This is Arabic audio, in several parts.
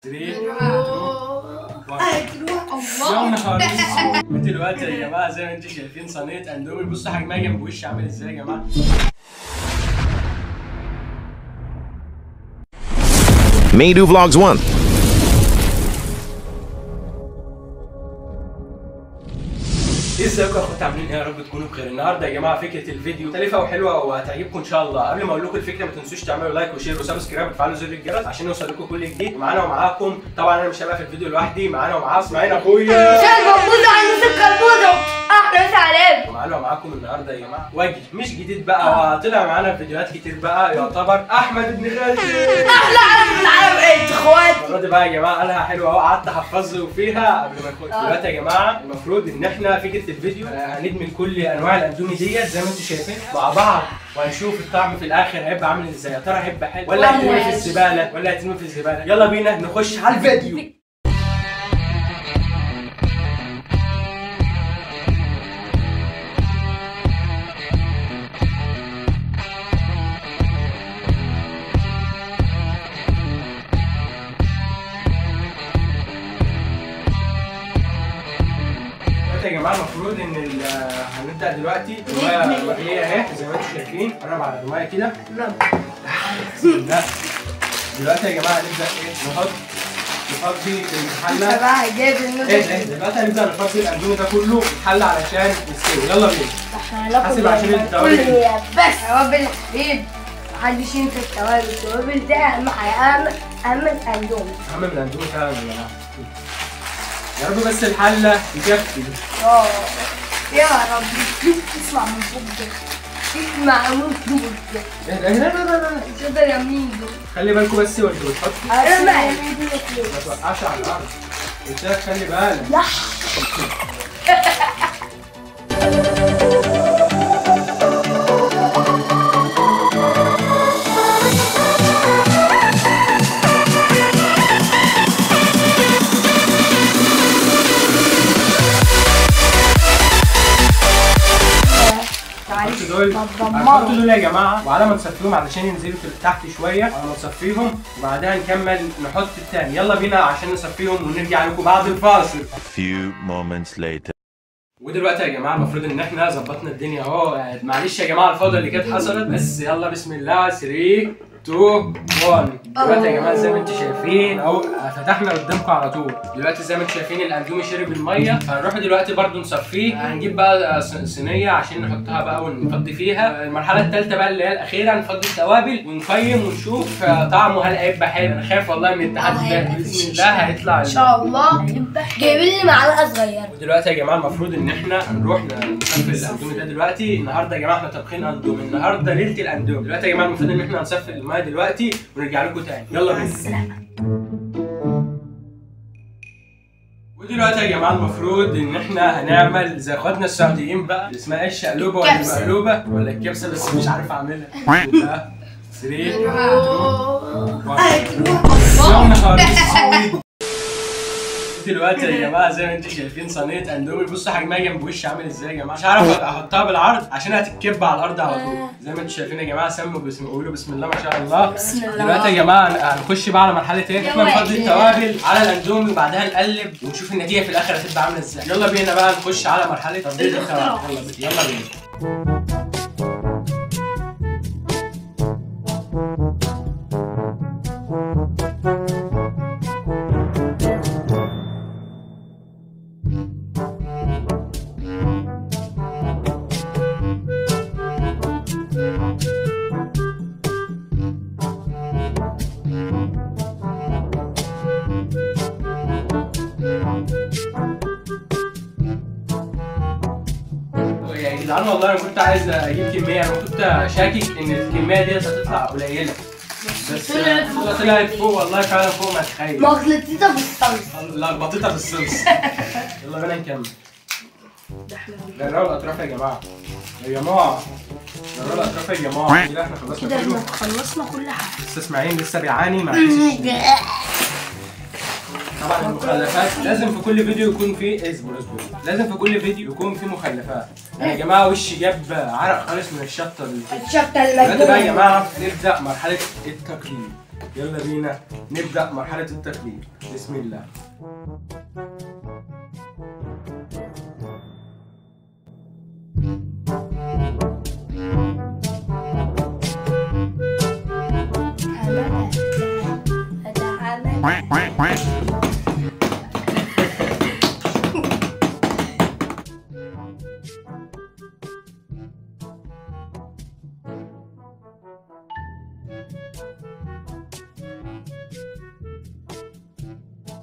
دلوقتي يا جماعه زي ما انتم شايفين صينيه اندومي. بصوا حجمها جنب وشي عامل ازاي يا جماعه. Meidu Vlogs 1. ازيكم يا اخواتي، عاملين ايه؟ يا رب تكونوا بخير. النهارده يا جماعه فكره الفيديو مختلفه وحلوه وهتعجبكم ان شاء الله. قبل ما اقول لكم الفكره ما تنسوش تعملوا لايك وشير وسبسكرايب وتفعلوا زر الجرس عشان يوصل لكم كل جديد. ومعانا ومعاكم طبعا انا مش هبقى في الفيديو لوحدي، معانا ومعاه اسماعيل اخويا عشان موجود على الكربوزه. احلى مسا عليكم. ومعانا ومعاكم النهارده يا جماعه وجه مش جديد بقى، وطلع معانا في فيديوهات كتير بقى، يعتبر احمد بن خالتي. احلى عالم في العالم انت اخواتي. المره دي بقى يا جماعه قالها حلوه اهو، قعدت احفظه فيها قبل ما نخش. دلوقتي يا جماعه المفروض ان احنا فكره الفيديو هندمج كل انواع الاندومي ديت زي ما انتم شايفين مع بعض، وهنشوف الطعم في الاخر هيبقى عامل ازاي. يا ترى هيبقى حلو ولا هيترمي في الزباله ولا هيترمي في الزباله؟ يلا بينا نخش على الفيديو. يا جماعه المفروض ان هنبدا دلوقتي الرمايه اهي زي ما انتم شايفين. قرب على الرمايه كده. بسم الله. دلوقتي يا جماعه هنبدا ايه؟ نفضي الحله. دلوقتي هنبدا نفضي الاندومي ده كله في الحله علشان يستوي. يلا بينا. حاسب عشان التوابل بس توابل الحبيب محدش ينسى التوابل. التوابل ده اهم حاجه، اهم من الاندومي. اهم من الاندومي فعلا يا جماعه. يا رب بس الحله تكفي. يا رب اسمع من فوق ده، اسمع من فوق ده. لا تقدر يا مين دول؟ خلي بالكم بس وانت بتحط ما توقعش على الارض. قلت لك خلي بالك. هنحط دول يا جماعه، وعلى ما نصفيهم علشان ينزلوا تحت شويه، على ما نصفيهم وبعدها نكمل نحط التاني. يلا بينا عشان نصفيهم ونرجع لكم بعد الفاصل. Few moments later. ودلوقتي يا جماعه المفروض ان احنا ظبطنا الدنيا اهو. معلش يا جماعه الفوضى اللي كانت حصلت، بس يلا بسم الله. 3 2 1. دلوقتي يا جماعه زي ما انتم شايفين اهو فتحنا قدامكم على طول. دلوقتي زي ما انتم شايفين الاندومي شرب الميه، فهنروح دلوقتي برده نصفيه. هنجيب بقى صينيه عشان نحطها بقى ونفضي فيها. المرحله الثالثه بقى اللي هي الاخيره، نفضي التوابل ونقيم ونشوف طعمه هل هيبقى حلو. انا خايف والله من التحدي ده، باذن الله هيطلع ان شاء الله. جايبين لي معلقه صغيره. ودلوقتي يا جماعه المفروض ان احنا هنروح نصفي الاندومي ده دلوقتي. النهارده يا جماعه احنا طابخين اندومي، النهارده ليله الاندومي. دلوقتي يا جماعه المفروض ان احنا هنصفي الميه دلوقتي ونرجع لكم تاني. يلا بينا. ودلوقتي يا جماعه المفروض ان احنا هنعمل زي اخواتنا السعوديين بقى، اللي اسمها ايه، الشقلوبه ولا المقلوبه ولا الكبسه، بس مش عارف اعملها. 3 2 1. دلوقتي يا جماعه زي ما انتم شايفين صينيه اندومي. بصوا حجمها جنب وشي عامل ازاي يا جماعه. مش عارف احطها بالعرض عشان هتتكب على الارض على طول. زي ما انتم شايفين يا جماعه. سموا قولوا بسم الله ما شاء الله. بسم الله. دلوقتي يا جماعه هنخش بقى على مرحله ايه؟ احنا نفضي التوابل على الاندومي وبعدها نقلب ونشوف النتيجه في الاخر هتبقى عامله ازاي. يلا بينا بقى نخش على مرحله تفضيل التوابل. يلا بينا. يا جدعان والله انا كنت عايز اجيب كميه، انا كنت شاكك ان الكميه ديت هتطلع قليله، بس طلعت فوق والله فعلا فوق ما اتخيل. مغلطتها بالصلصه. لخبطتها بالصلصه. يلا بينا نكمل. جربوا الاطراف يا جماعه. جربوا الاطراف يا جماعه. كده احنا خلصنا كله. كده خلصنا كل حاجه. لسه اسماعيل لسه بيعاني مع الكيس. طبعا المخلفات لازم في كل فيديو يكون فيه اصبر لازم في كل فيديو يكون فيه مخلفات. يا جماعه وشي جاب عرق خالص من الشطه دي. الشطه دلوقتي بقى يا المجنونه. جماعه نبدا مرحله التقليد. يلا بينا نبدأ مرحلة التقليد. بسم الله.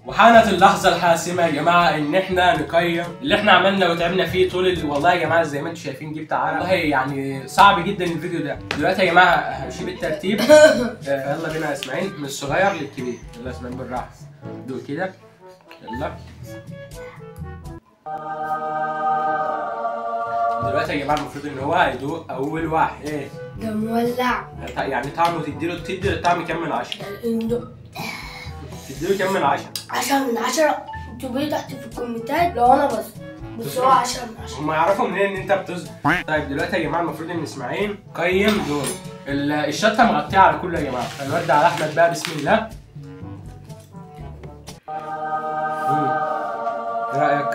وحانت اللحظة الحاسمة يا جماعة إن إحنا نقيم اللي إحنا عملنا وتعبنا فيه طول والله يا جماعة زي ما أنتم شايفين جبت عرق، والله يعني صعب جدا الفيديو ده. دلوقتي يا جماعة هنشيل الترتيب. يلا بينا يا إسماعيل من الصغير للكبير. يلا يا إسماعيل بالراحة. دوق كده. يلا. دلوقتي يا جماعة المفروض إن هو هيدوق أول واحد. إيه؟ ده مولع. يعني طعمه تدي الطعم كام من 10؟ تديله كام من 10؟ 10 من 10. اكتبوا لي تحت في الكومنتات لو انا بس هو 10 من 10. هم يعرفوا منين ان انت بتصبر. طيب دلوقتي يا جماعه المفروض ان اسماعيل قيم دول. الشطه مغطيه على كله يا جماعه. هنودي على احمد بقى. بسم الله. ايه رايك؟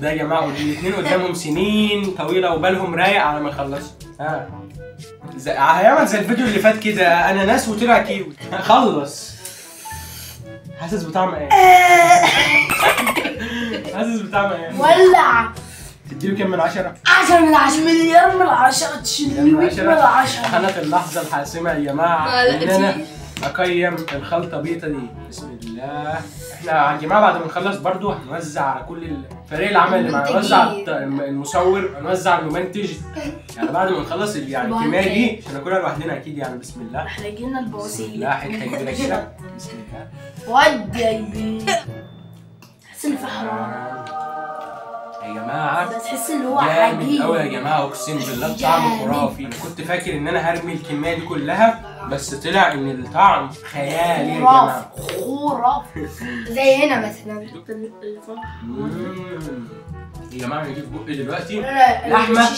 ده يا جماعه الاثنين قدامهم سنين طويله وبالهم رايق على ما يخلصوا. ها هيعمل زي الفيديو اللي فات كده، اناناس وطلع كيوي. خلص. حاسس بطعم ايه؟ حاسس بطعم ايه؟ مولع. تديله كام من 10؟ 10 من 10. مليار من 10. تشيلويت من 10. كانت اللحظة الحاسمة يا جماعة إن أنا أقيم الخلطة بيضة دي. بسم الله. إحنا يا جماعة بعد ما نخلص برضو هنوزع على كل فريق العمل اللي معانا، هنوزع المصور، هنوزع المنتج، يعني بعد ما نخلص يعني الكمية دي عشان ناكلها لوحدنا أكيد يعني. بسم الله. إحنا جبنا البواسير. لا حتة كبيرة كده. بسم الله. ودي يا بيه. تحس إن في حرارة يا جماعة. تحس إن هو جامد عجيب قوي يا جماعة، أقسم بالله طعم خرافي. كنت فاكر إن أنا هرمي الكمية دي كلها بس طلع إن الطعم خيالي يا جماعة. خرافي. زي هنا مثلا. يا جماعة نجيب بقي دلوقتي لحمة.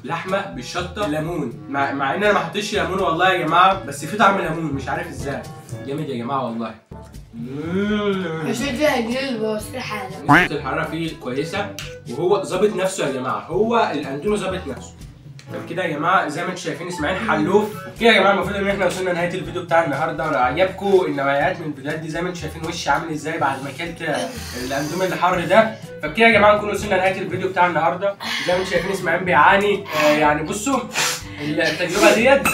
لحمة بالشطة ليمون، مع إن أنا ما حطيتش ليمون والله يا جماعة، بس في طعم ليمون مش عارف إزاي. جامد يا جماعة والله. عشان كده هجيب البواسير حالا. نسبة الحرارة فيه كويسة وهو ظابط نفسه يا جماعة، هو الاندونو ظابط نفسه. طب كده يا جماعة زي ما انتم شايفين اسماعيل حلوف. وكده يا جماعة المفروض ان احنا وصلنا لنهاية الفيديو بتاع النهارده، ولو عجبكم النوعيات من الفيديوهات دي زي ما انتم شايفين وشي عامل ازاي بعد ما اكلت الاندومي اللي حر ده. فبكده يا جماعة نكون وصلنا لنهاية الفيديو بتاع النهارده. زي ما انتم شايفين اسماعيل بيعاني، يعني بصوا التجربة ديت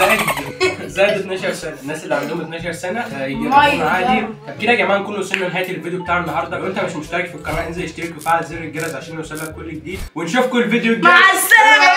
زادت 12 سنة، الناس اللي عندهم 12 سنة يجربوها عادي. طب كده يا جماعة نكون وصلنا لنهاية الفيديو بتاع النهارده. لو انت مش مشترك في القناة انزل اشترك وفعل زر الجرس عشان يوصلك كل جديد، ونشوفكم الفيديو الجاي. مع السلامة.